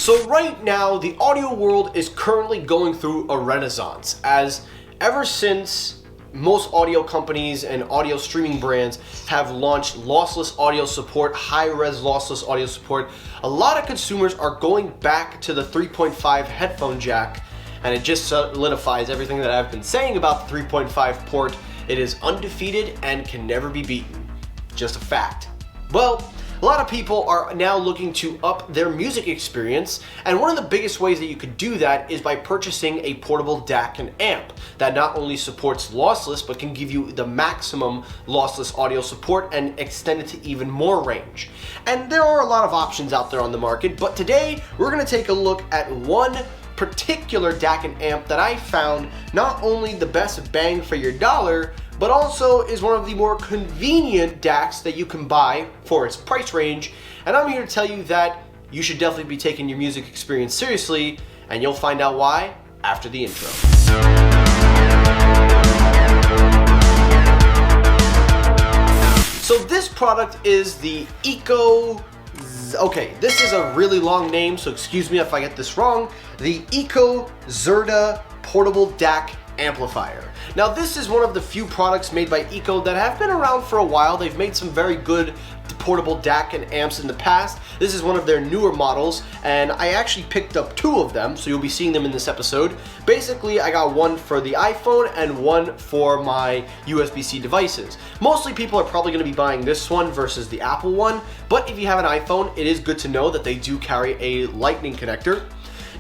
So right now, the audio world is currently going through a renaissance, as ever since most audio companies and audio streaming brands have launched lossless audio support, high-res lossless audio support, a lot of consumers are going back to the 3.5 headphone jack, and it just solidifies everything that I've been saying about the 3.5 port. It is undefeated and can never be beaten. Just a fact. Well, a lot of people are now looking to up their music experience, and one of the biggest ways that you could do that is by purchasing a portable DAC and amp that not only supports lossless but can give you the maximum lossless audio support and extend it to even more range. And there are a lot of options out there on the market, but today we're going to take a look at one particular DAC and amp that I found not only the best bang for your dollar, but also is one of the more convenient DACs that you can buy for its price range. And I'm here to tell you that you should definitely be taking your music experience seriously, and you'll find out why after the intro. So this product is the okay, this is a really long name, so excuse me if I get this wrong. The Ikko Zerda Portable DAC Amplifier. Now this is one of the few products made by Ikko that have been around for a while. They've made some very good portable DAC and amps in the past. This is one of their newer models, and I actually picked up two of them, so you'll be seeing them in this episode. Basically, I got one for the iPhone and one for my USB-C devices. Mostly people are probably going to be buying this one versus the Apple one, but if you have an iPhone, it is good to know that they do carry a Lightning connector.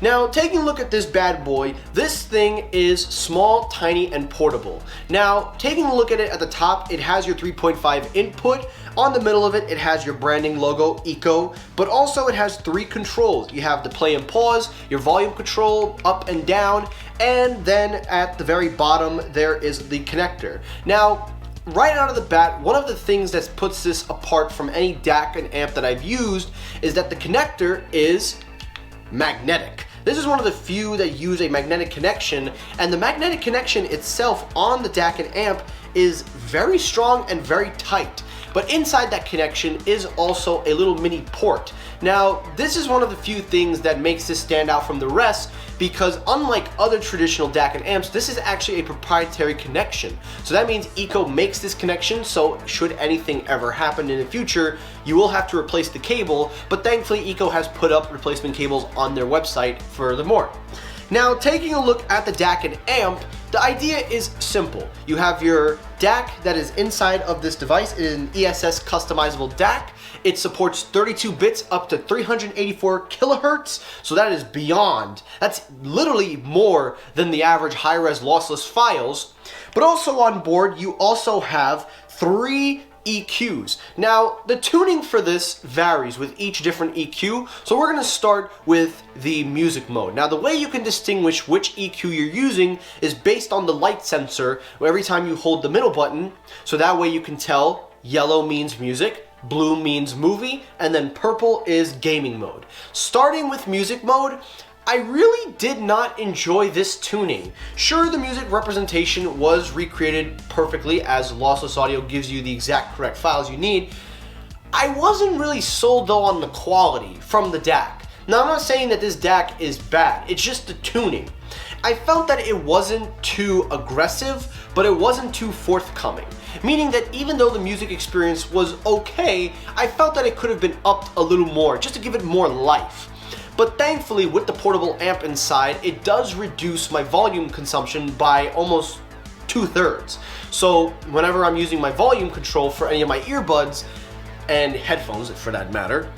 Now, taking a look at this bad boy, this thing is small, tiny, and portable. Now, taking a look at it at the top, it has your 3.5 input. On the middle of it, it has your branding logo, Ikko, but also it has three controls. You have the play and pause, your volume control, up and down, and then at the very bottom, there is the connector. Now, right out of the bat, one of the things that puts this apart from any DAC and amp that I've used is that the connector is magnetic. This is one of the few that use a magnetic connection, and the magnetic connection itself on the DAC and amp is very strong and very tight. But inside that connection is also a little mini port. Now, this is one of the few things that makes this stand out from the rest, because unlike other traditional DAC and amps, this is actually a proprietary connection. So that means Ikko makes this connection, so should anything ever happen in the future, you will have to replace the cable, but thankfully Ikko has put up replacement cables on their website furthermore. Now, taking a look at the DAC and amp, the idea is simple. You have your DAC that is inside of this device. It is an ESS customizable DAC. It supports 32 bits up to 384 kilohertz, so that is beyond. That's literally more than the average high-res lossless files. But also on board, you also have three EQs. Now, the tuning for this varies with each different EQ, so we're going to start with the music mode. Now, the way you can distinguish which EQ you're using is based on the light sensor every time you hold the middle button, so that way you can tell yellow means music, blue means movie, and then purple is gaming mode. Starting with music mode, I really did not enjoy this tuning. Sure, the music representation was recreated perfectly as lossless audio gives you the exact correct files you need. I wasn't really sold though on the quality from the DAC. Now, I'm not saying that this DAC is bad, it's just the tuning. I felt that it wasn't too aggressive, but it wasn't too forthcoming. Meaning that even though the music experience was okay, I felt that it could have been upped a little more, just to give it more life. But thankfully, with the portable amp inside, it does reduce my volume consumption by almost 2/3. So whenever I'm using my volume control for any of my earbuds and headphones for that matter,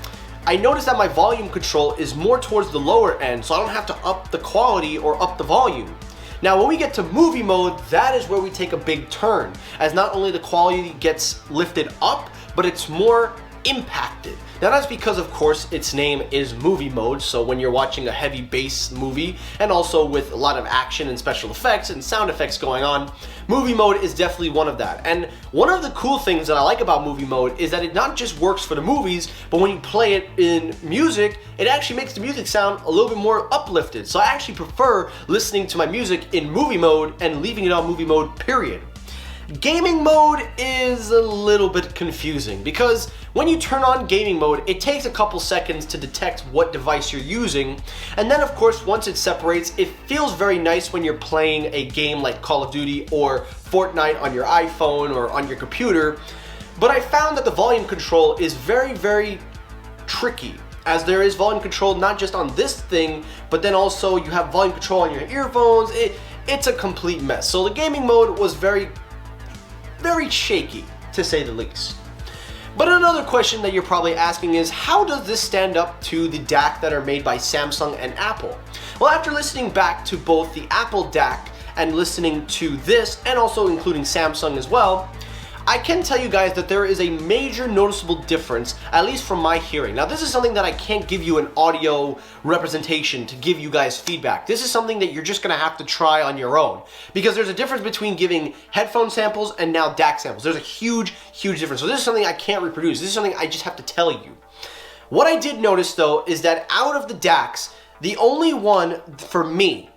I notice that my volume control is more towards the lower end, so I don't have to up the quality or up the volume. Now, when we get to movie mode, that is where we take a big turn, as not only the quality gets lifted up, but it's more impacted. Now, that's because, of course, its name is movie mode, so when you're watching a heavy bass movie, and also with a lot of action and special effects and sound effects going on, movie mode is definitely one of that. And one of the cool things that I like about movie mode is that it not just works for the movies, but when you play it in music, it actually makes the music sound a little bit more uplifted. So I actually prefer listening to my music in movie mode and leaving it on movie mode, period. Gaming mode is a little bit confusing because when you turn on gaming mode, it takes a couple seconds to detect what device you're using, and then of course once it separates, it feels very nice when you're playing a game like Call of Duty or Fortnite on your iPhone or on your computer. But I found that the volume control is very tricky, as there is volume control not just on this thing, but then also you have volume control on your earphones. It's a complete mess. So the gaming mode was very shaky, to say the least. But another question that you're probably asking is, how does this stand up to the DAC that are made by Samsung and Apple? Well, after listening back to both the Apple DAC and listening to this, and also including Samsung as well, I can tell you guys that there is a major noticeable difference, at least from my hearing. Now, this is something that I can't give you an audio representation to give you guys feedback. This is something that you're just gonna have to try on your own, because there's a difference between giving headphone samples and now DAC samples. There's a huge difference. So this is something I can't reproduce. This is something I just have to tell you. What I did notice though is that out of the DACs, the only one for me,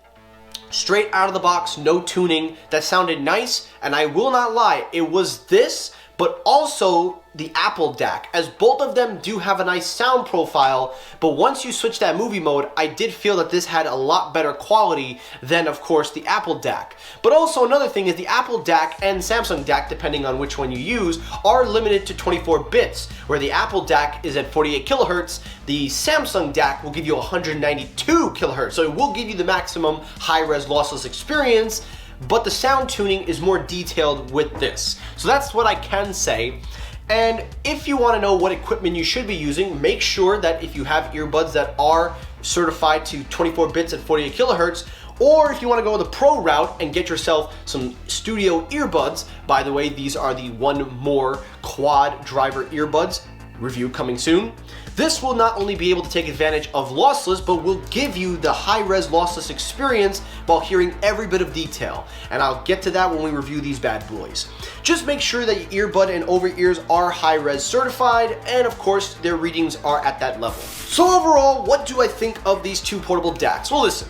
straight out of the box, no tuning, that sounded nice, and I will not lie, it was this, but also the Apple DAC, as both of them do have a nice sound profile, but once you switch that movie mode, I did feel that this had a lot better quality than, of course, the Apple DAC. But also another thing is the Apple DAC and Samsung DAC, depending on which one you use, are limited to 24 bits, where the Apple DAC is at 48 kilohertz, the Samsung DAC will give you 192 kilohertz, so it will give you the maximum high-res lossless experience, but the sound tuning is more detailed with this. So that's what I can say. And if you want to know what equipment you should be using, make sure that if you have earbuds that are certified to 24 bits at 48 kilohertz, or if you want to go the pro route and get yourself some studio earbuds, by the way, these are the One More quad driver earbuds, review coming soon. This will not only be able to take advantage of lossless, but will give you the high-res lossless experience while hearing every bit of detail. And I'll get to that when we review these bad boys. Just make sure that your earbud and over-ears are high-res certified, and of course, their readings are at that level. So overall, what do I think of these two portable DACs? Well, listen.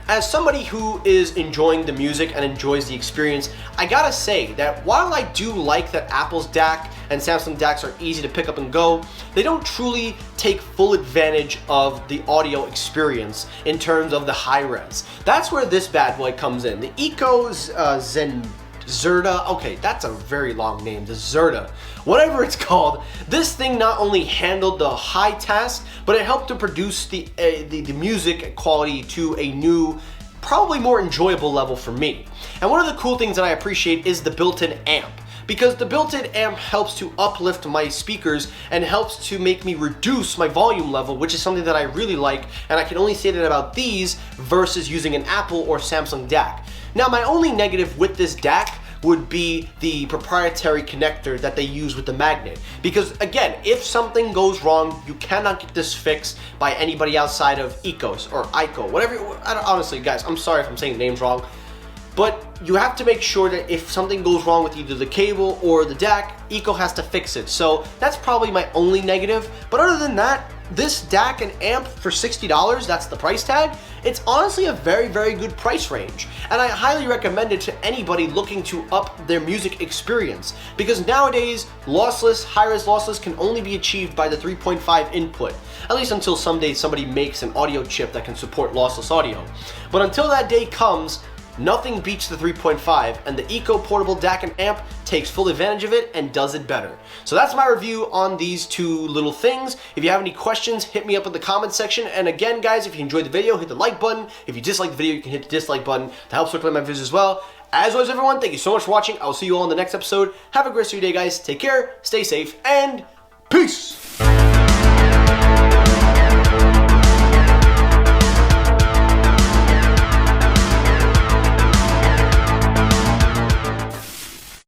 As somebody who is enjoying the music and enjoys the experience, I gotta say that while I do like that Apple's DAC and Samsung DACs are easy to pick up and go, they don't truly take full advantage of the audio experience in terms of the high res. That's where this bad boy comes in. The Ikko Zerda, okay, that's a very long name, the Zerda, whatever it's called. This thing not only handled the high task, but it helped to produce the music quality to a new, probably more enjoyable level for me. And one of the cool things that I appreciate is the built-in amp, because the built-in amp helps to uplift my speakers and helps to make me reduce my volume level, which is something that I really like, and I can only say that about these versus using an Apple or Samsung DAC. Now, my only negative with this DAC would be the proprietary connector that they use with the magnet. Because again, if something goes wrong, you cannot get this fixed by anybody outside of Ikko, whatever. Honestly, guys, I'm sorry if I'm saying names wrong, but you have to make sure that if something goes wrong with either the cable or the DAC, Ikko has to fix it. So that's probably my only negative. But other than that, this DAC and amp for $60, that's the price tag, it's honestly a very good price range. And I highly recommend it to anybody looking to up their music experience. Because nowadays, lossless, high-res lossless can only be achieved by the 3.5 input. At least until someday somebody makes an audio chip that can support lossless audio. But until that day comes, nothing beats the 3.5, and the Ikko portable DAC and amp takes full advantage of it and does it better. So that's my review on these two little things. If you have any questions, hit me up in the comment section. And again, guys, if you enjoyed the video, hit the like button. If you dislike the video, you can hit the dislike button to help circulate my videos as well. As always, everyone, thank you so much for watching. I will see you all in the next episode. Have a great rest of your day, guys. Take care, stay safe, and peace!